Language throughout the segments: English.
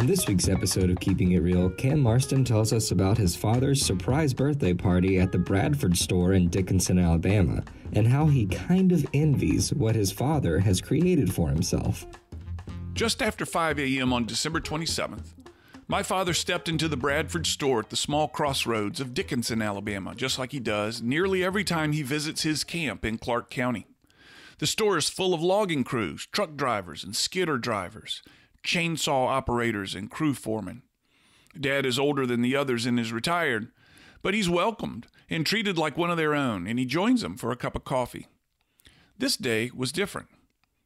On this week's episode of Keeping It Real, Cam Marston tells us about his father's surprise birthday party at the Bradford store in Dickinson, Alabama, and how he kind of envies what his father has created for himself. Just after 5 a.m. on December 27th, my father stepped into the Bradford store at the small crossroads of Dickinson, Alabama, just like he does nearly every time he visits his camp in Clark County. The store is full of logging crews, truck drivers and skidder drivers, chainsaw operators and crew foremen. Dad is older than the others and is retired, but he's welcomed and treated like one of their own, and he joins them for a cup of coffee. This day was different.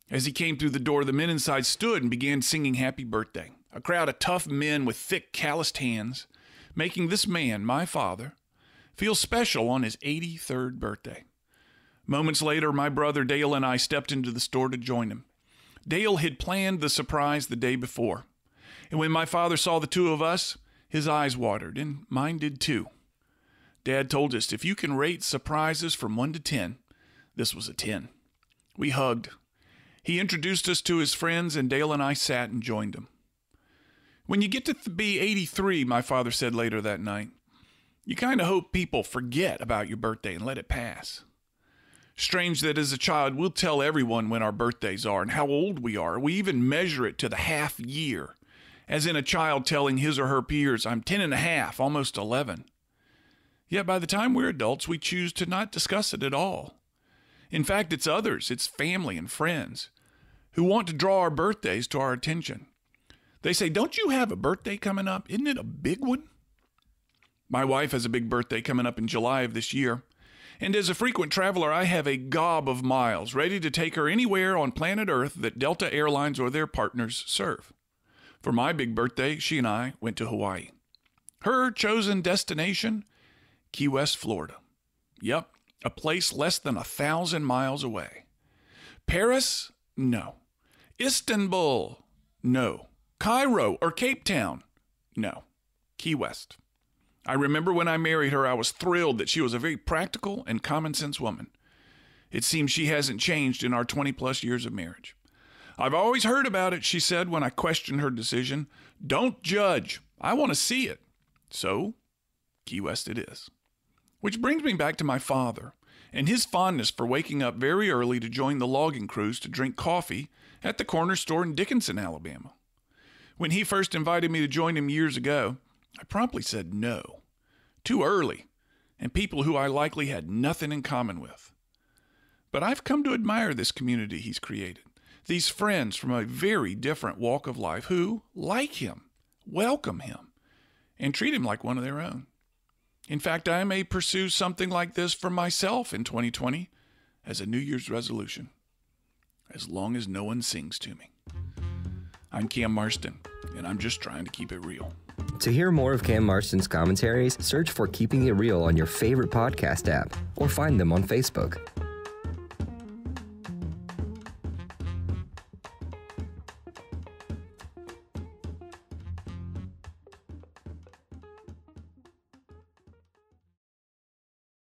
As he came through the door, the men inside stood and began singing happy birthday. A crowd of tough men with thick, calloused hands, making this man, my father, feel special on his 83rd birthday. Moments later, my brother Dale and I stepped into the store to join him. Dale had planned the surprise the day before, and when my father saw the two of us, his eyes watered, and mine did too. Dad told us if you can rate surprises from 1 to 10, this was a 10. We hugged. He introduced us to his friends, and Dale and I sat and joined him. When you get to be 83, my father said later that night, you kind of hope people forget about your birthday and let it pass. Strange that as a child, we'll tell everyone when our birthdays are and how old we are. We even measure it to the half year, as in a child telling his or her peers, I'm 10 and a half, almost 11. Yet by the time we're adults, we choose to not discuss it at all. In fact, it's others, it's family and friends, who want to draw our birthdays to our attention. They say, don't you have a birthday coming up? Isn't it a big one? My wife has a big birthday coming up in July of this year. And as a frequent traveler, I have a gob of miles ready to take her anywhere on planet Earth that Delta Airlines or their partners serve. For my big birthday, she and I went to Hawaii. Her chosen destination, Key West, Florida. Yep, a place less than 1,000 miles away. Paris? No. Istanbul? No. Cairo or Cape Town? No. Key West. I remember when I married her, I was thrilled that she was a very practical and common-sense woman. It seems she hasn't changed in our 20-plus years of marriage. I've always heard about it, she said when I questioned her decision. Don't judge. I want to see it. So, Key West it is. Which brings me back to my father and his fondness for waking up very early to join the logging crews to drink coffee at the corner store in Dickinson, Alabama. When he first invited me to join him years ago, I promptly said no. Too early, and people who I likely had nothing in common with. But I've come to admire this community he's created, these friends from a very different walk of life who, like him, welcome him, and treat him like one of their own. In fact, I may pursue something like this for myself in 2020 as a New Year's resolution, as long as no one sings to me. I'm Cam Marston, and I'm just trying to keep it real. To hear more of Cam Marston's commentaries, search for Keeping It Real on your favorite podcast app or find them on Facebook.